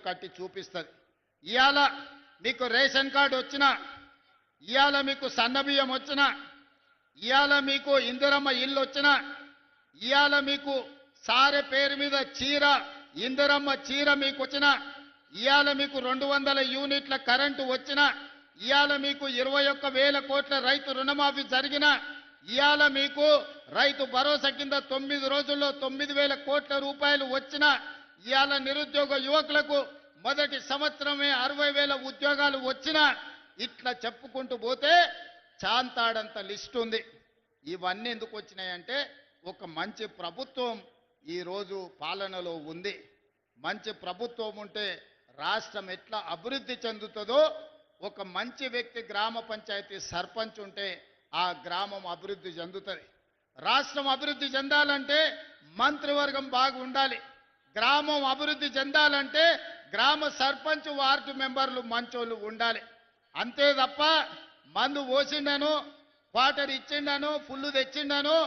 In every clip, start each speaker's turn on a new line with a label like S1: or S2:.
S1: కట్టి చూపిస్తుంది. ఇవాళ మీకు రేషన్ కార్డు వచ్చినా, ఇవాళ మీకు సన్నబియ్యం వచ్చినా, ఇవాళ మీకు ఇందిరమ్మ ఇల్లు వచ్చినా, ఇవాళ మీకు సారె పేరు మీద చీర ఇందిరమ్మ చీర మీకు వచ్చినా, ఇవాళ మీకు 200 యూనిట్ల కరెంటు వచ్చినా, ఇవాళ మీకు 21,000 కోట్ల రైతు రుణమాఫీ జరిగినా, ఇవాళ మీకు రైతు భరోసా కింద 9 రోజుల్లో 9,000 కోట్ల రూపాయలు వచ్చినా, ఇవాళ నిరుద్యోగ యువకులకు మొదటి సంవత్సరమే 60,000 ఉద్యోగాలు వచ్చినా, ఇట్లా చెప్పుకుంటూ పోతే చాంతాడంత లిస్ట్ ఉంది. ఇవన్నీ ఎందుకు వచ్చినాయంటే ఒక మంచి ప్రభుత్వం ఈరోజు పాలనలో ఉంది. మంచి ప్రభుత్వం ఉంటే రాష్ట్రం ఎట్లా అభివృద్ధి చెందుతుందో, ఒక మంచి వ్యక్తి గ్రామ పంచాయతీ సర్పంచ్ ఉంటే ఆ గ్రామం అభివృద్ధి చెందుతుంది. రాష్ట్రం అభివృద్ధి చెందాలంటే మంత్రివర్గం బాగా ఉండాలి. గ్రామం అభివృద్ధి చెందాలంటే గ్రామ సర్పంచ్ వార్డు మెంబర్లు మంచోళ్ళు ఉండాలి. అంతే తప్ప మందు పోసిండను, క్వార్టర్ ఇచ్చిండను, ఫుల్లు తెచ్చిండను,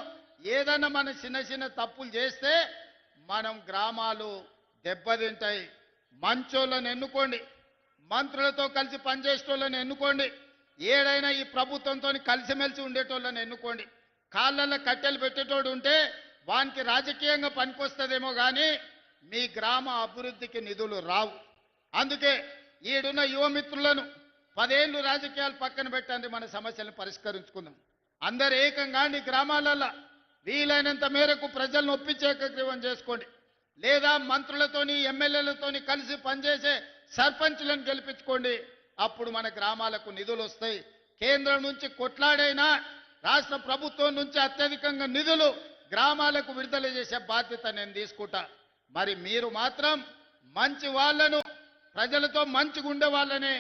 S1: ఏదన్నా మన చిన్న చిన్న తప్పులు చేస్తే మనం గ్రామాలు దెబ్బతింటాయి. మంచోళ్ళని ఎన్నుకోండి, మంత్రులతో కలిసి పనిచేసేటోళ్ళని ఎన్నుకోండి, ఏడైనా ఈ ప్రభుత్వంతో కలిసిమెలిసి ఉండేటోళ్ళని ఎన్నుకోండి. కాళ్ళల్లో కట్టెలు పెట్టేటోడు ఉంటే వానికి రాజకీయంగా పనికొస్తుందేమో కానీ మీ గ్రామ అభివృద్ధికి నిధులు రావు. అందుకే ఈడున్న యువమిత్రులను 10 ఏళ్ళు రాజకీయాలు పక్కన పెట్టండి, మన సమస్యలను పరిష్కరించుకుందాం. అందరు ఏకంగా నీ గ్రామాలలో వీలైనంత మేరకు ప్రజలను ఒప్పించే ఏకగ్రీవం చేసుకోండి. లేదా మంత్రులతోని ఎమ్మెల్యేలతోని కలిసి పనిచేసే సర్పంచులను గెలిపించుకోండి. అప్పుడు మన గ్రామాలకు నిధులు వస్తాయి. కేంద్రం నుంచి కొట్లాడైనా రాష్ట్ర ప్రభుత్వం నుంచి అత్యధికంగా నిధులు గ్రామాలకు విడుదల చేసే బాధ్యత నేను తీసుకుంటా. మరి మీరు మాత్రం మంచి వాళ్ళను, ప్రజలతో మంచిగా ఉండే వాళ్ళనే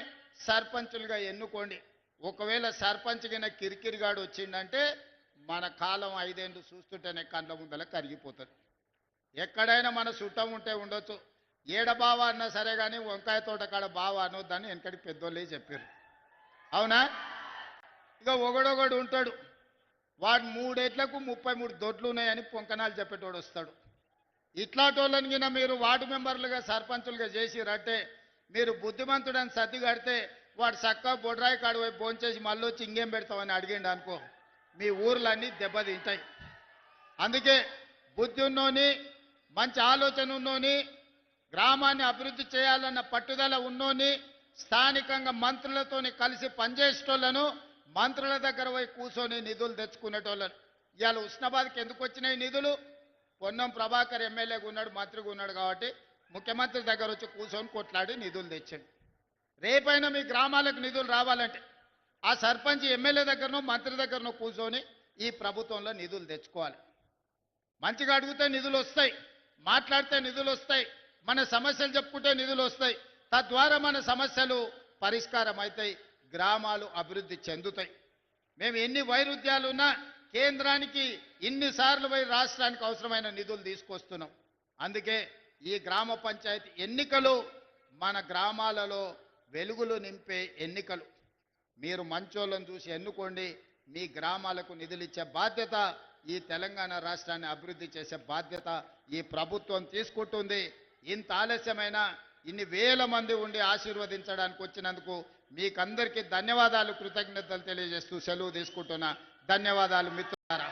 S1: సర్పంచులుగా ఎన్నుకోండి. ఒకవేళ సర్పంచ్ కింద కిరికిరిగాడు వచ్చిందంటే మన కాలం 5 ఏళ్ళు చూస్తుంటేనే కళ్ళ ముందల కరిగిపోతుంది. ఎక్కడైనా మన చుట్టం ఉంటే ఉండొచ్చు, ఏడ బావ అన్నా సరే కానీ వంకాయ తోట కాడ బావ అనొద్దని వెనకటి పెద్దోళ్ళే చెప్పారు. అవునా? ఇక ఒకడొకడు ఉంటాడు, వాడు 3 ఏళ్లకు 33 దొడ్లు ఉన్నాయని పొంకనాలు చెప్పేటోడు వస్తాడు. ఇట్లాంటోళ్ళని కింద మీరు వార్డు మెంబర్లుగా సర్పంచులుగా చేసిరంటే, మీరు బుద్ధిమంతుడని సర్ది కడితే వాడు చక్కగా బొడ్రాయి కాడు వైపు భోంచేసి మళ్ళీ వచ్చి ఇంకేం పెడతామని అడిగిండు అనుకో, మీ ఊర్లన్నీ దెబ్బతింటాయి. అందుకే బుద్ధి ఉన్నోని, మంచి ఆలోచన ఉన్నోని, గ్రామాన్ని అభివృద్ధి చేయాలన్న పట్టుదల ఉన్నోని, స్థానికంగా మంత్రులతోని కలిసి పనిచేసేటోళ్లను, మంత్రుల దగ్గర పోయి కూర్చొని నిధులు తెచ్చుకునేటోళ్ళను. ఇవాళ ఉస్నాబాద్కి ఎందుకు వచ్చినాయి నిధులు? పొన్నం ప్రభాకర్ ఎమ్మెల్యేగా ఉన్నాడు, మంత్రిగా ఉన్నాడు కాబట్టి ముఖ్యమంత్రి దగ్గర వచ్చి కూర్చొని కొట్లాడి నిధులు తెచ్చాడు. రేపైనా మీ గ్రామాలకు నిధులు రావాలంటే ఆ సర్పంచ్ ఎమ్మెల్యే దగ్గరనో మంత్రి దగ్గరనో కూర్చొని ఈ ప్రభుత్వంలో నిధులు తెచ్చుకోవాలి. మంచిగా అడిగితే నిధులు వస్తాయి, మాట్లాడితే నిధులు వస్తాయి, మన సమస్యలు చెప్పుకుంటే నిధులు వస్తాయి. తద్వారా మన సమస్యలు పరిష్కారం అవుతాయి, గ్రామాలు అభివృద్ధి చెందుతాయి. మేము ఎన్ని వైరుధ్యాలున్నా కేంద్రానికి ఇన్నిసార్లు పోయి రాష్ట్రానికి అవసరమైన నిధులు తీసుకొస్తున్నాం. అందుకే ఈ గ్రామ పంచాయతీ ఎన్నికలు మన గ్రామాలలో వెలుగులు నింపే ఎన్నికలు. మీరు మంచోళ్ళను చూసి ఎన్నుకోండి. మీ గ్రామాలకు నిధులు ఇచ్చే బాధ్యత, ఈ తెలంగాణ రాష్ట్రాన్ని అభివృద్ధి చేసే బాధ్యత ఈ ప్రభుత్వం తీసుకుంటుంది. ఇంత ఆలస్యమైన ఇన్ని వేల మంది ఉండి ఆశీర్వదించడానికి వచ్చినందుకు మీకందరికీ ధన్యవాదాలు, కృతజ్ఞతలు తెలియజేస్తూ సెలవు తీసుకుంటున్నా. ధన్యవాదాలు మిత్రులారా.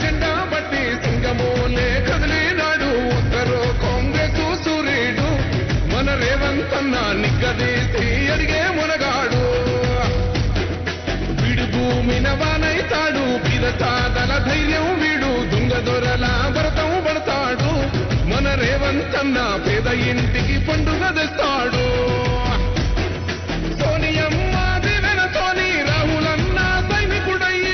S2: జెండా బట్టి సింగమోలే కదిలినాడు ఉత్తరో కాంగ్రెస్ సూర్యుడు మన రేవంత్ అన్న నిగ్గదీసి అడిగే మునగాడు. వీడు భూమిన వానైతాడు, పిదసాదల ధైర్యం వీడు, దొంగ దొరల భరతం పడతాడు. మన రేవంత్ అన్న పేద ఇంటికి పండుగ తెస్తాడు. సోనియమ్మ దివెనతోని రాహుల్ అన్న సైనికుడయ్యి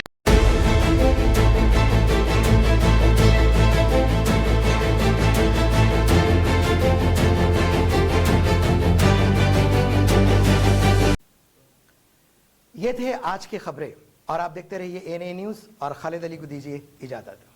S3: ये थे आज की खबरें और आप देखते रहिए एनए न्यूज़ और खालिद अली को दीजिए इजाजत।